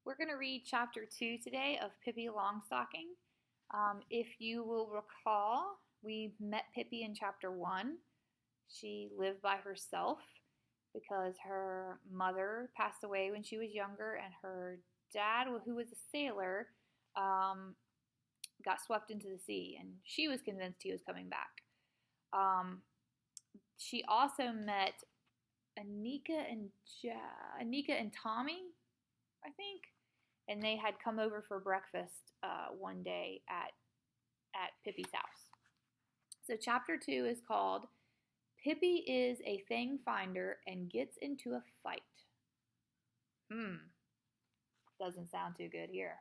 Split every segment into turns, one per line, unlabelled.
We're going to read chapter 2 today of Pippi Longstocking. If you will recall, we met Pippi in chapter 1. She lived by herself because her mother passed away when she was younger, and her dad, who was a sailor, got swept into the sea, and she was convinced he was coming back. She also met Anika and Tommy, I think, and they had come over for breakfast one day at Pippi's house. So chapter 2 is called Pippi is a Thing Finder and Gets into a Fight. Doesn't sound too good here.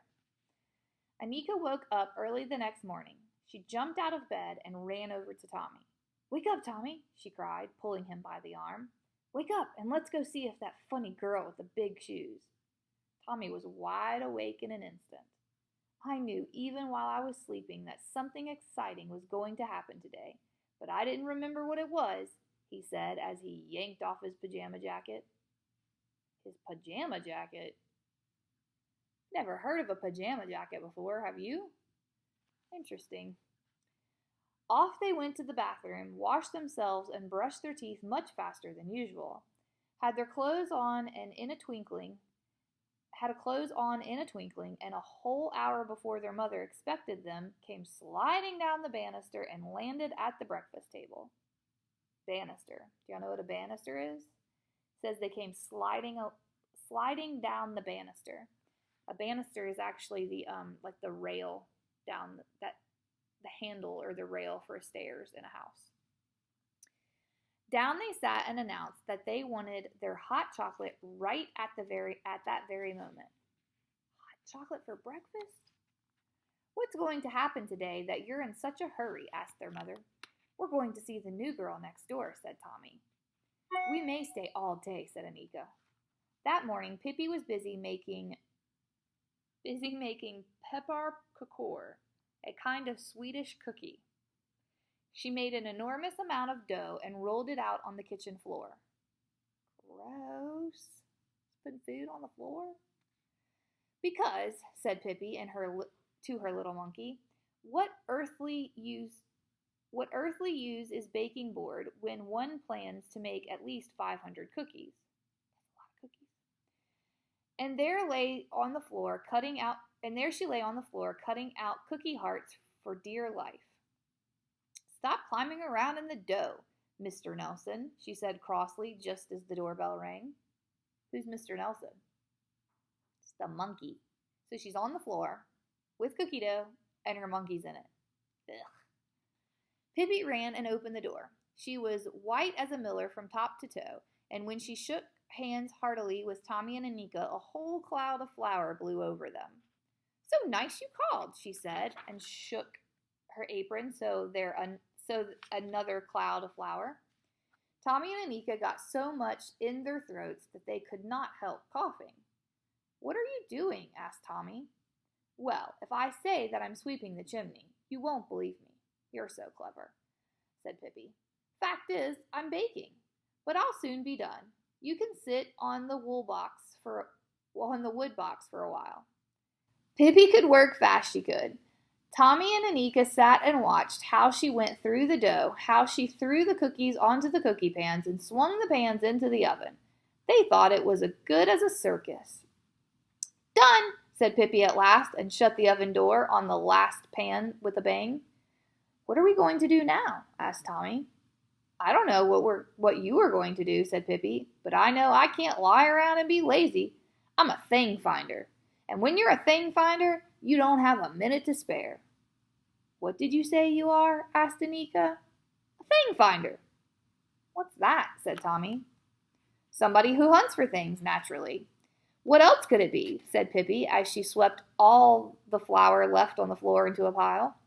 Anika woke up early the next morning. She jumped out of bed and ran over to Tommy. "Wake up, Tommy," she cried, pulling him by the arm. "Wake up and let's go see if that funny girl with the big shoes." Tommy was wide awake in an instant. "I knew even while I was sleeping that something exciting was going to happen today, but I didn't remember what it was," he said as he yanked off his pajama jacket. His pajama jacket? Never heard of a pajama jacket before, have you? Interesting. Off they went to the bathroom, washed themselves, and brushed their teeth much faster than usual. Had clothes on in a twinkling, and a whole hour before their mother expected them, came sliding down the banister and landed at the breakfast table. Banister. Do y'all know what a banister is? It says they came sliding down the banister. A banister is actually the rail down the handle or the rail for stairs in a house. Down they sat and announced that they wanted their hot chocolate right at that very moment. Hot chocolate for breakfast? "What's going to happen today that you're in such a hurry?" asked their mother. "We're going to see the new girl next door," said Tommy. "We may stay all day," said Anika. That morning, Pippi was busy making pepparkakor, a kind of Swedish cookie. She made an enormous amount of dough and rolled it out on the kitchen floor. Gross. Putting food on the floor? "Because," said Pippi to her little monkey, what earthly use is baking board when one plans to make at least 500 cookies? That's a lot of cookies. And there she lay on the floor, cutting out cookie hearts for dear life. "Stop climbing around in the dough, Mr. Nelson," she said crossly just as the doorbell rang. Who's Mr. Nelson? It's the monkey. So she's on the floor with cookie dough and her monkey's in it. Ugh. Pippi ran and opened the door. She was white as a miller from top to toe, and when she shook hands heartily with Tommy and Anika, a whole cloud of flour blew over them. "So nice you called," she said, and shook her apron so another cloud of flour. Tommy and Anika got so much in their throats that they could not help coughing. "What are you doing?" asked Tommy. "Well, if I say that I'm sweeping the chimney, you won't believe me." "You're so clever," said Pippi. "Fact is, I'm baking, but I'll soon be done. You can sit on the wood box for a while." Pippi could work fast, she could. Tommy and Anika sat and watched how she went through the dough, how she threw the cookies onto the cookie pans and swung the pans into the oven. They thought it was as good as a circus. "Done," said Pippi at last, and shut the oven door on the last pan with a bang. "What are we going to do now?" asked Tommy. "I don't know what you are going to do," said Pippi, "but I know I can't lie around and be lazy. I'm a thing finder. And when you're a thing finder, you don't have a minute to spare." "What did you say you are?" asked Anika. "A thing finder." "What's that?" said Tommy. "Somebody who hunts for things, naturally." "What else could it be?" said Pippi as she swept all the flour left on the floor into a pile.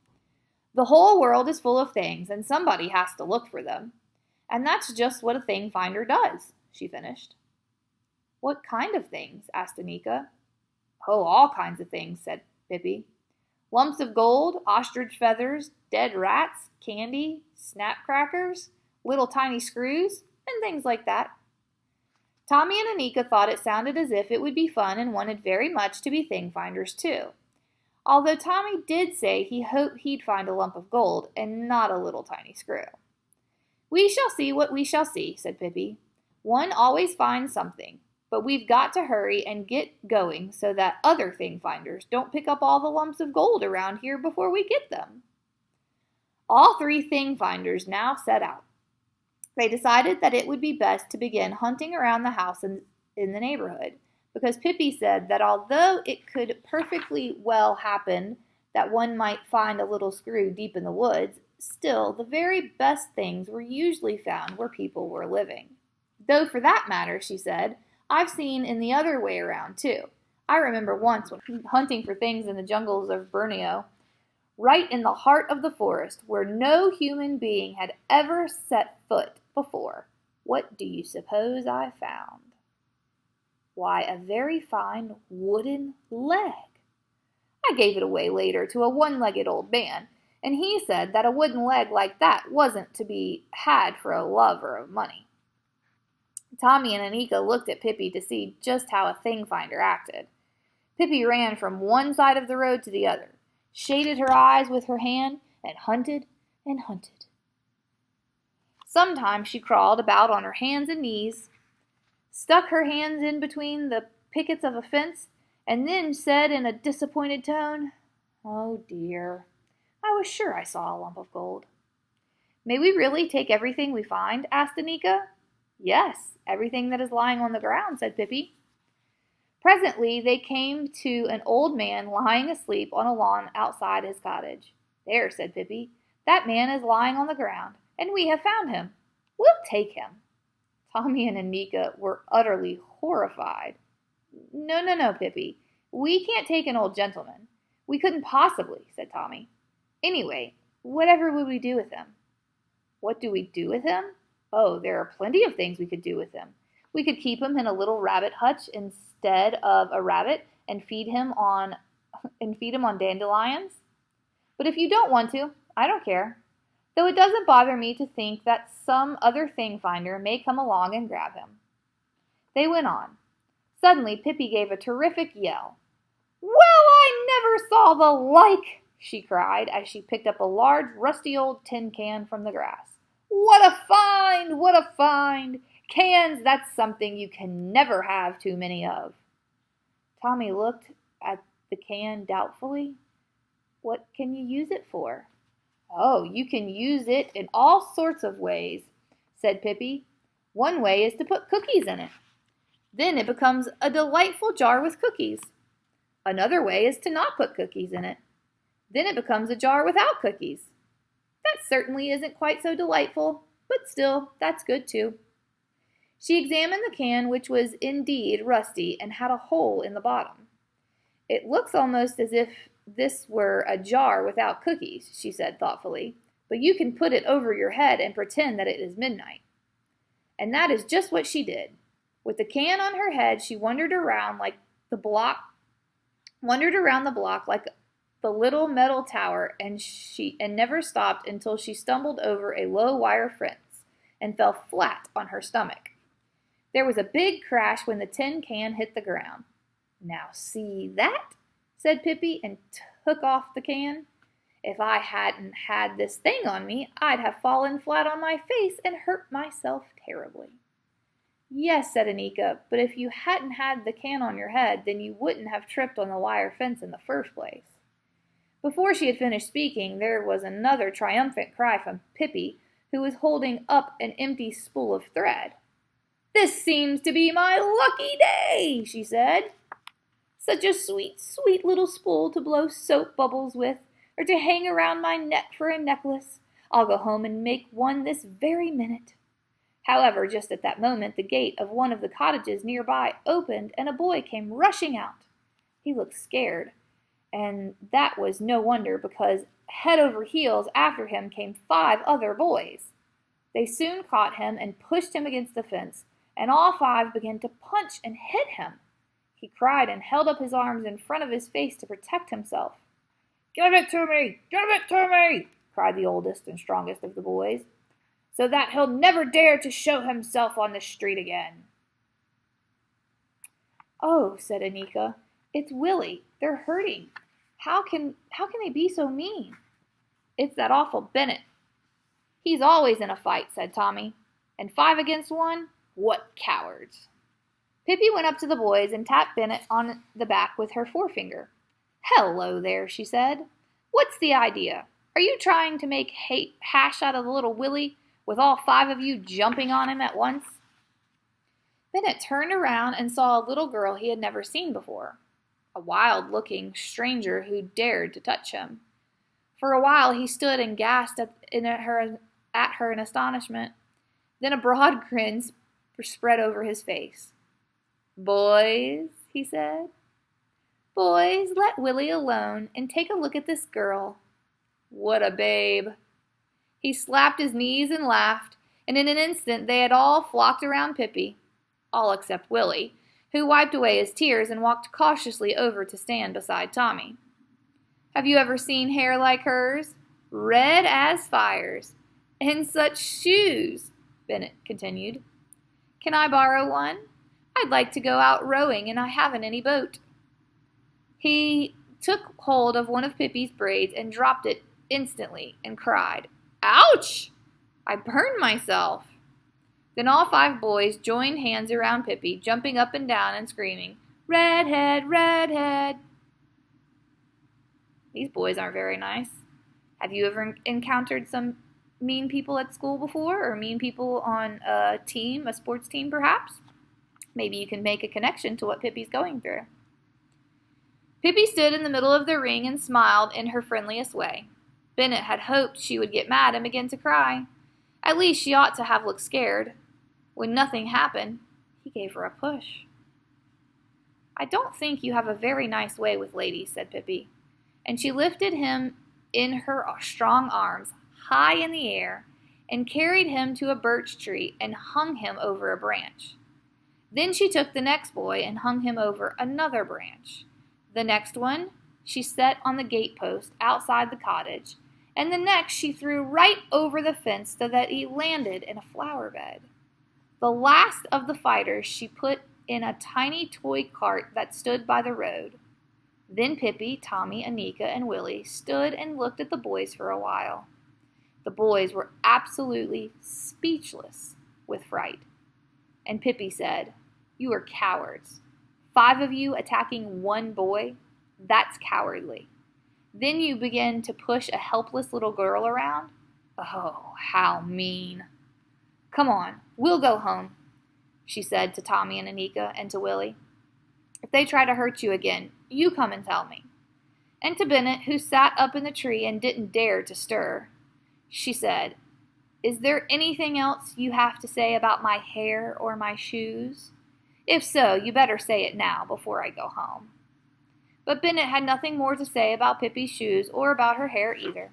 "The whole world is full of things, and somebody has to look for them. And that's just what a thing finder does," she finished. "What kind of things?" asked Anika. "Oh, all kinds of things," said Pippi. "Lumps of gold, ostrich feathers, dead rats, candy, snap crackers, little tiny screws, and things like that." Tommy and Anika thought it sounded as if it would be fun and wanted very much to be thing finders too. Although Tommy did say he hoped he'd find a lump of gold and not a little tiny screw. "We shall see what we shall see," said Pippi. "One always finds something, but we've got to hurry and get going so that other thing finders don't pick up all the lumps of gold around here before we get them." All three thing finders now set out. They decided that it would be best to begin hunting around the house in the neighborhood, because Pippi said that although it could perfectly well happen that one might find a little screw deep in the woods, still the very best things were usually found where people were living. "Though for that matter," she said, "I've seen in the other way around too. I remember once when hunting for things in the jungles of Borneo, right in the heart of the forest where no human being had ever set foot before. What do you suppose I found? Why, a very fine wooden leg. I gave it away later to a one-legged old man, and he said that a wooden leg like that wasn't to be had for a love or of money." Tommy and Anika looked at Pippi to see just how a thing finder acted. Pippi ran from one side of the road to the other, shaded her eyes with her hand, and hunted and hunted. Sometimes she crawled about on her hands and knees, stuck her hands in between the pickets of a fence, and then said in a disappointed tone, "Oh dear, I was sure I saw a lump of gold." "May we really take everything we find?" asked Anika. "Yes, everything that is lying on the ground," said Pippi. Presently they came to an old man lying asleep on a lawn outside his cottage. "There," said Pippi, "that man is lying on the ground, and we have found him. We'll take him." Tommy and Anika were utterly horrified. No, Pippi. We can't take an old gentleman. We couldn't possibly," said Tommy. "Anyway, whatever would we do with him?" "What do we do with him? Oh, there are plenty of things we could do with him. We could keep him in a little rabbit hutch instead of a rabbit and feed him on dandelions. But if you don't want to, I don't care. Though it doesn't bother me to think that some other thing finder may come along and grab him." They went on. Suddenly Pippi gave a terrific yell. "Well, I never saw the like!" she cried as she picked up a large rusty old tin can from the grass. "What a find! What a find! Cans, that's something you can never have too many of." Tommy looked at the can doubtfully. "What can you use it for?" "Oh, you can use it in all sorts of ways," said Pippi. "One way is to put cookies in it. Then it becomes a delightful jar with cookies. Another way is to not put cookies in it. Then it becomes a jar without cookies. That certainly isn't quite so delightful, but still, that's good too." She examined the can, which was indeed rusty and had a hole in the bottom. "It looks almost as if this were a jar without cookies," she said thoughtfully, "but you can put it over your head and pretend that it is midnight." And that is just what she did. With the can on her head, she wandered around the block like the little metal tower, and never stopped until she stumbled over a low wire fence and fell flat on her stomach. There was a big crash when the tin can hit the ground. "Now see that?" said Pippi, and took off the can. "If I hadn't had this thing on me, I'd have fallen flat on my face and hurt myself terribly." "Yes," said Anika, "but if you hadn't had the can on your head, then you wouldn't have tripped on the wire fence in the first place." Before she had finished speaking, there was another triumphant cry from Pippi, who was holding up an empty spool of thread. "This seems to be my lucky day," she said. "Such a sweet, sweet little spool to blow soap bubbles with, or to hang around my neck for a necklace. I'll go home and make one this very minute." However, just at that moment, the gate of one of the cottages nearby opened, and a boy came rushing out. He looked scared, and that was no wonder, because head over heels after him came 5 other boys. They soon caught him and pushed him against the fence, and all 5 began to punch and hit him. He cried and held up his arms in front of his face to protect himself. "Give it to me! Give it to me!" cried the oldest and strongest of the boys, "so that he'll never dare to show himself on the street again." "Oh," said Anika, "it's Willie. They're hurting. How can they be so mean?" "It's that awful Bennett. He's always in a fight," said Tommy. "And 5 against 1? What cowards!" Pippi went up to the boys and tapped Bennett on the back with her forefinger. "Hello there," she said. "What's the idea? Are you trying to make hash out of the little Willie, with all 5 of you jumping on him at once?" Bennett turned around and saw a little girl he had never seen before, a wild-looking stranger who dared to touch him. For a while he stood and gasped at her in astonishment. Then a broad grin spread over his face. "Boys," he said, "boys, let Willie alone and take a look at this girl. What a babe." He slapped his knees and laughed, and in an instant they had all flocked around Pippi, all except Willie, who wiped away his tears and walked cautiously over to stand beside Tommy. "Have you ever seen hair like hers? Red as fires. And such shoes," Bennett continued. "Can I borrow one? I'd like to go out rowing and I haven't any boat." He took hold of one of Pippi's braids and dropped it instantly and cried, "Ouch! I burned myself." Then all 5 boys joined hands around Pippi, jumping up and down and screaming, "Redhead, redhead." These boys aren't very nice. Have you ever encountered some mean people at school before, or mean people on a team, a sports team perhaps? Maybe you can make a connection to what Pippi's going through. Pippi stood in the middle of the ring and smiled in her friendliest way. Bennett had hoped she would get mad and begin to cry. At least she ought to have looked scared. When nothing happened, he gave her a push. "I don't think you have a very nice way with ladies," said Pippi, and she lifted him in her strong arms, high in the air, and carried him to a birch tree and hung him over a branch. Then she took the next boy and hung him over another branch. The next one she set on the gatepost outside the cottage, and the next she threw right over the fence so that he landed in a flower bed. The last of the fighters she put in a tiny toy cart that stood by the road. Then Pippi, Tommy, Anika, and Willie stood and looked at the boys for a while. The boys were absolutely speechless with fright. And Pippi said, "You are cowards. 5 of you attacking 1 boy? That's cowardly. Then you begin to push a helpless little girl around? Oh, how mean. Come on, we'll go home," she said to Tommy and Anika and to Willie. "If they try to hurt you again, you come and tell me." And to Bennett, who sat up in the tree and didn't dare to stir, she said, "Is there anything else you have to say about my hair or my shoes? If so, you better say it now before I go home." But Bennett had nothing more to say about Pippi's shoes or about her hair either.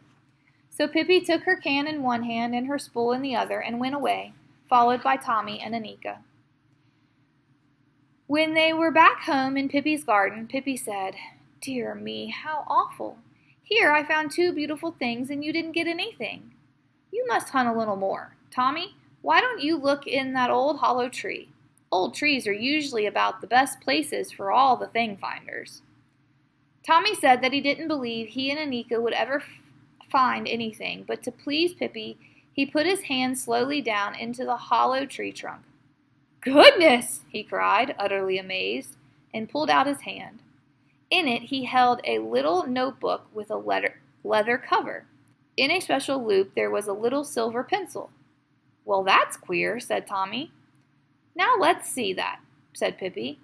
So Pippi took her can in one hand and her spool in the other and went away, followed by Tommy and Anika. When they were back home in Pippi's garden, Pippi said, "Dear me, how awful. Here I found 2 beautiful things and you didn't get anything. You must hunt a little more. Tommy, why don't you look in that old hollow tree? Old trees are usually about the best places for all the thing finders." Tommy said that he didn't believe he and Anika would ever find anything, but to please Pippi, he put his hand slowly down into the hollow tree trunk. "Goodness!" he cried, utterly amazed, and pulled out his hand. In it he held a little notebook with a leather cover. In a special loop there was a little silver pencil. "Well, that's queer," said Tommy. "Now let's see that," said Pippi.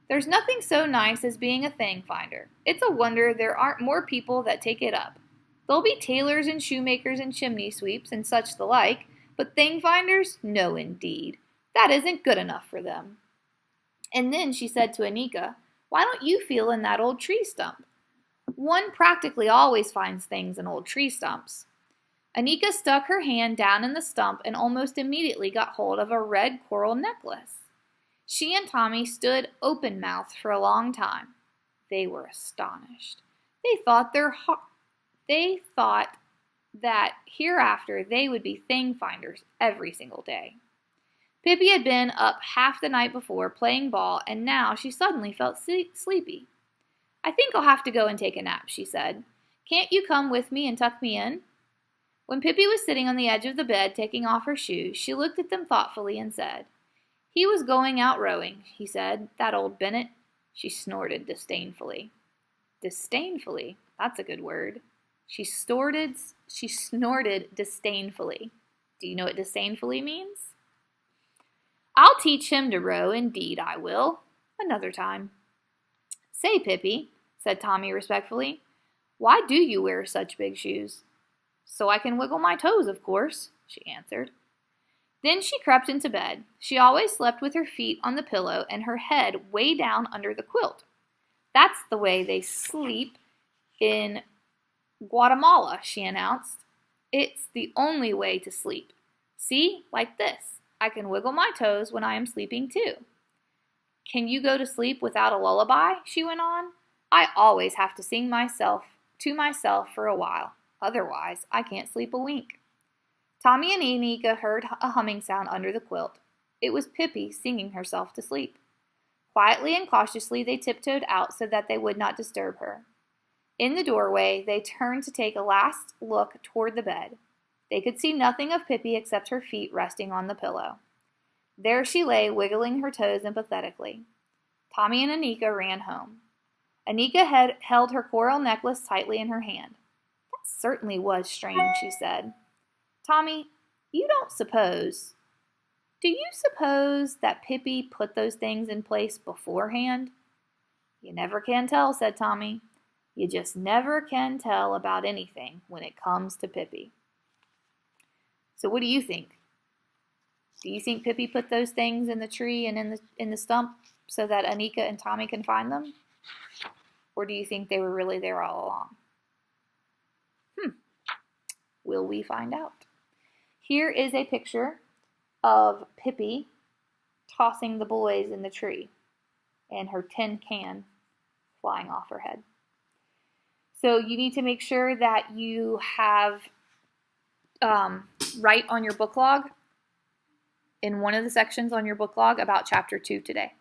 "There's nothing so nice as being a thing finder. It's a wonder there aren't more people that take it up. There'll be tailors and shoemakers and chimney sweeps and such the like, but thing finders? No, indeed. That isn't good enough for them." And then she said to Anika, "Why don't you feel in that old tree stump? One practically always finds things in old tree stumps." Anika stuck her hand down in the stump and almost immediately got hold of a red coral necklace. She and Tommy stood open-mouthed for a long time. They were astonished. They thought that hereafter they would be thing finders every single day. Pippi had been up half the night before playing ball, and now she suddenly felt sleepy. "I think I'll have to go and take a nap," she said. "Can't you come with me and tuck me in?" When Pippi was sitting on the edge of the bed taking off her shoes, she looked at them thoughtfully and said, "He was going out rowing," he said, "that old Bennett." She snorted disdainfully. Disdainfully? That's a good word. She snorted disdainfully. Do you know what disdainfully means? "I'll teach him to row, indeed I will. Another time." "Say, Pippi," said Tommy respectfully, "why do you wear such big shoes?" "So I can wiggle my toes, of course," she answered. Then she crept into bed. She always slept with her feet on the pillow and her head way down under the quilt. "That's the way they sleep in Guatemala," she announced. "It's the only way to sleep. See, like this. I can wiggle my toes when I am sleeping too." "Can you go to sleep without a lullaby?" she went on. "I always have to sing to myself for a while. Otherwise, I can't sleep a wink." Tommy and Anika heard a humming sound under the quilt. It was Pippi singing herself to sleep. Quietly and cautiously, they tiptoed out so that they would not disturb her. In the doorway, they turned to take a last look toward the bed. They could see nothing of Pippi except her feet resting on the pillow. There she lay, wiggling her toes emphatically. Tommy and Anika ran home. Anika held her coral necklace tightly in her hand. "That certainly was strange," she said. "Tommy, do you suppose that Pippi put those things in place beforehand?" "You never can tell," said Tommy. "You just never can tell about anything when it comes to Pippi." So what do you think? Do you think Pippi put those things in the tree and in the stump so that Anika and Tommy can find them? Or do you think they were really there all along? Will we find out? Here is a picture of Pippi tossing the boys in the tree and her tin can flying off her head. So you need to make sure that you have write on your book log in one of the sections on your book log about chapter 2 today.